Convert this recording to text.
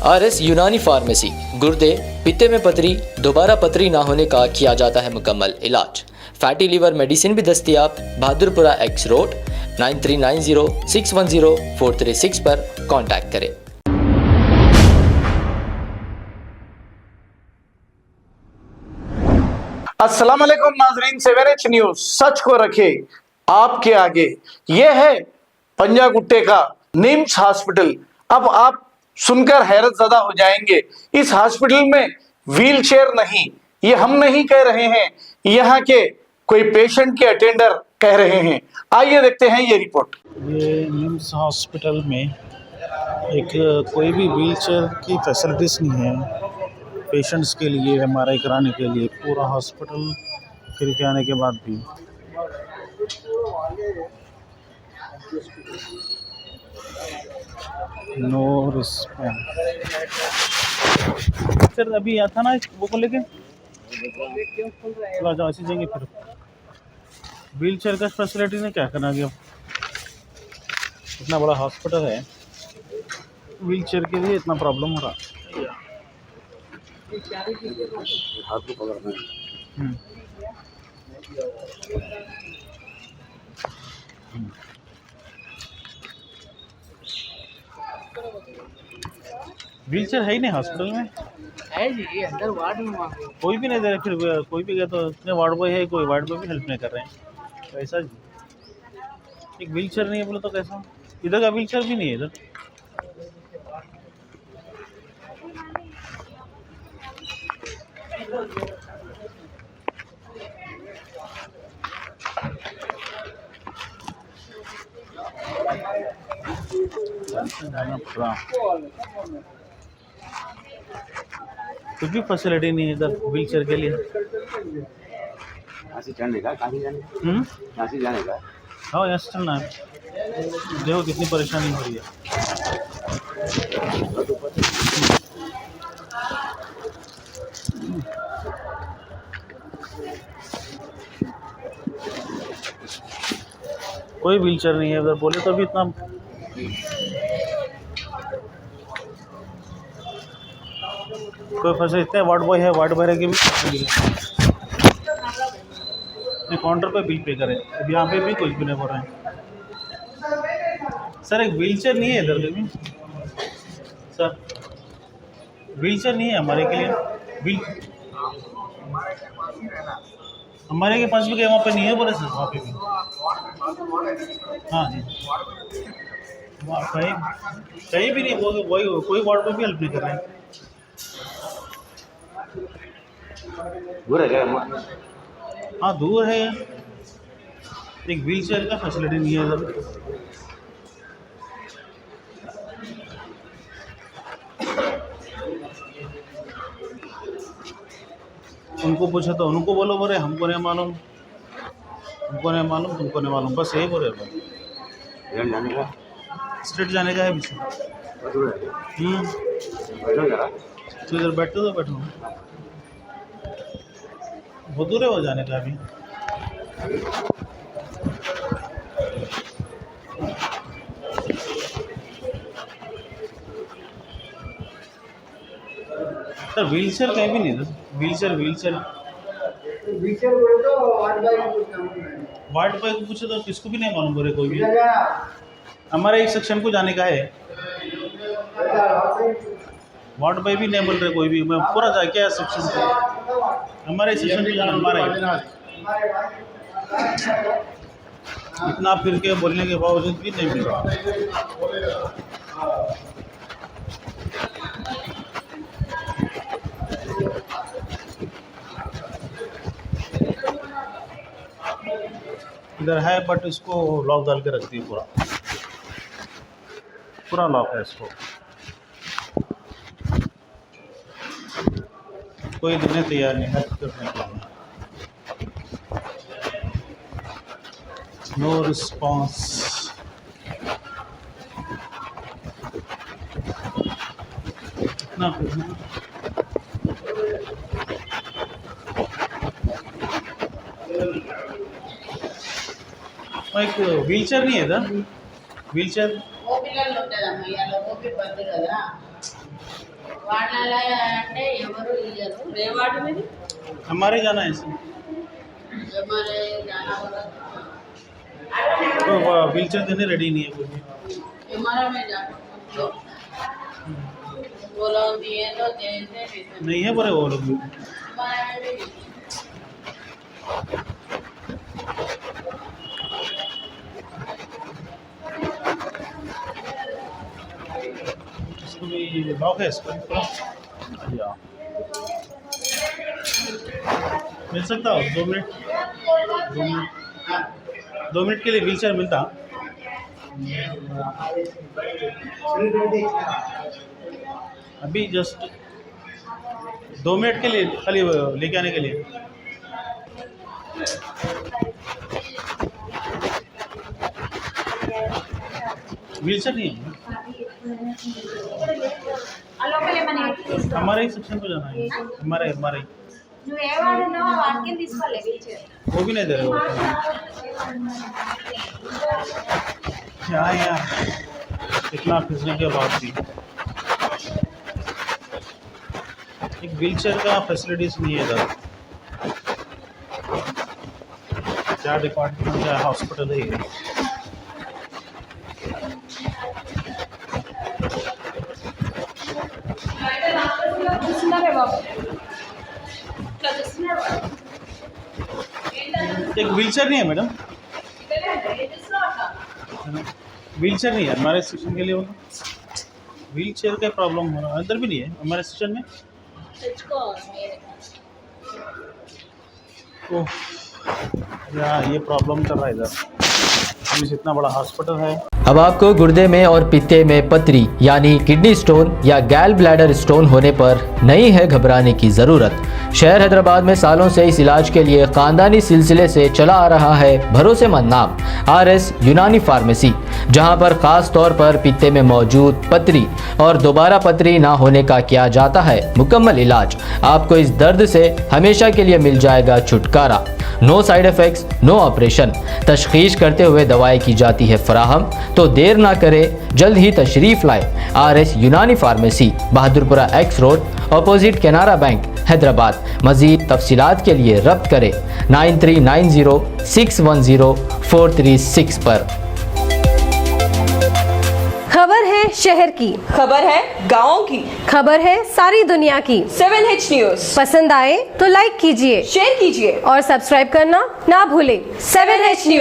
RS यूनानी pharmacy, गुर्दे, पित्ते में पथरी, दोबारा पथरी ना होने का किया जाता है मुकम्मल इलाज। फैटी लीवर मेडिसिन भी दस्तियाब। बहादुरपुरा X रोड 9390610436 पर कांटेक्ट करें। अस्सलाम वालेकुम नाजरीन, 7H न्यूज सच को रखे आपके आगे। यह है पंजागुट्टे का निम्स हॉस्पिटल। अब आप सुनकर हैरत ज़दा हो जाएंगे। इस हॉस्पिटल में व्हील चेयर नहीं, ये हम नहीं कह रहे हैं, यहाँ के कोई पेशेंट के अटेंडर कह रहे हैं। आइए देखते हैं ये रिपोर्ट। ये निम्स हॉस्पिटल में एक कोई भी व्हील चेयर की फैसिलिटीज़ नहीं है पेशेंट्स के लिए, MRI कराने के लिए। पूरा हॉस्पिटल फिर के आने के बाद भी नो रिस्पॉन्स। सर अभी आता ना वो को लेके जाओ, ऐसे जाएंगे फिर। व्हील चेयर का फैसिलिटी ने क्या करना गया, इतना बड़ा हॉस्पिटल है, व्हील चेयर के लिए इतना प्रॉब्लम हो रहा। हाथ को पकड़ना है। व्हील चेयर है ही नहीं हॉस्पिटल में। है जी, ये अंदर वार्ड में कोई भी नहीं दे रहा। फिर कोई भी गया तो इतने वार्ड बॉय है, कोई वार्ड बॉय भी हेल्प नहीं कर रहे हैं। तो ऐसा जी, एक व्हील चेयर नहीं है बोले तो कैसा। इधर का व्हील चेयर भी नहीं है इधर। कुछ भी फैसिलिटी नहीं है इधर व्हील चेयर के लिए। काशी जाने का काशी जाने का हाँ, यहाँ से चलना है। देखो कितनी परेशानी हो रही है। कोई व्हील चेयर नहीं है उधर, बोले तो भी इतना कोई फंसे। इतने वार्ड बॉय है, वार्ड बॉय के भी काउंटर पे बिल पे करें। अब यहाँ पे भी कुछ भी नहीं हो रहा है। सर एक व्हील चेयर नहीं है इधर भी। सर व्हील चेयर नहीं है हमारे के लिए। व्हील हमारे के पास भी क्या वहाँ पे नहीं है बोले सर, वहाँ पे भी। हाँ जी, कहीं कहीं भी नहीं, वही कोई वार्ड में भी हेल्प नहीं कर रहे हैं। दूर है क्या? हाँ दूर है। एक व्हील चेयर का फैसिलिटी नहीं है इधर। उनको पूछा तो उनको बोलो, बोले हमको नहीं मालूम, हमको नहीं मालूम, तुमको नहीं मालूम, बस यही बोले। जाने का स्ट्रेट जाने का है पीछे। तो इधर बैठते तो बैठो, बहुत दूर है वो जाने का अभी। सर व्हील चेयर कहीं भी नहीं था। व्हील चेयर वार्ड बॉय को पूछे तो किसको भी नहीं मालूम, बोले कोई भी। हमारे एक सेक्शन को जाने का है, वार्ड बॉय भी नहीं बोल रहे कोई भी। मैं पूरा जाके सेक्शन को, हमारे सेक्शन को जाना हमारा है। इतना फिर के बोलने के बावजूद भी नहीं मिल रहा। इधर है बट इसको लॉक डाल के रखती है, पूरा लॉक है इसको, कोई देने तैयार नहीं है करने के लिए। No response. इतना एक व्हील चेयर नहीं है इधर। व्हील चेयर వాళ్ళ అంటే ఎవరు ఇయ్యరు రేవాడి మీద हमारे जाना है इसे हमारे जाना होगा तो व्हील चेयर देने रेडी नहीं है कोई भी। हमारा में जाना वो लोग दिए तो जैसे नहीं है बोले वो लोग भी। हमारा में भी इसको भी लॉक है इसका पूरा या मिल सकता हो 2 मिनट 2 मिनट के लिए व्हील चेयर मिलता अभी जस्ट 2 मिनट के लिए खाली लेके आने के लिए व्हील चेयर नहीं है हमारे ही सेक्शन को जाना है हमारे ही నువ్వు ఏ వాడున్నావో వాడికి తీసుకోవాలి వీల్చైర్ वो भी नहीं दे रहे हो क्या यार इतना खींचने के बाद भी एक व्हील चेयर का फैसिलिटीज नहीं है इधर क्या डिपार्टमेंट क्या हॉस्पिटल है ये చూస్తున్నారే బాబు एक व्हील चेयर नहीं है मैडम व्हील चेयर नहीं है हमारे सेक्शन के लिए वो व्हील चेयर का प्रॉब्लम हो रहा है अंदर भी नहीं है हमारे सेक्शन में ओह यार ये प्रॉब्लम कर रहा है इधर इतना बड़ा हॉस्पिटल है अब आपको गुर्दे में और पित्ते में पथरी यानी किडनी स्टोन या गैल ब्लैडर स्टोन होने पर नहीं है घबराने की ज़रूरत। शहर हैदराबाद में सालों से इस इलाज के लिए ख़ानदानी सिलसिले से चला आ रहा है भरोसेमंद नाम RS यूनानी फार्मेसी, जहां पर ख़ास तौर पर पित्ते में मौजूद पथरी और दोबारा पथरी ना होने का किया जाता है मुकम्मल इलाज। आपको इस दर्द से हमेशा के लिए मिल जाएगा छुटकारा। No side effects, no operation, तशखीस करते हुए दवाएं की जाती है फराहम। तो देर ना करें, जल्द ही तशरीफ़ लाए RS यूनानी pharmacy, Bahadurpura X road, opposite Canara bank, Hyderabad. मज़ीद तफसीलात के लिए रब्त करें 9390610436 पर। खबर है शहर की, खबर है गाँव की, खबर है सारी दुनिया की। 7H न्यूज पसंद आए तो लाइक कीजिए, शेयर कीजिए और सब्सक्राइब करना ना भूलें। 7H news.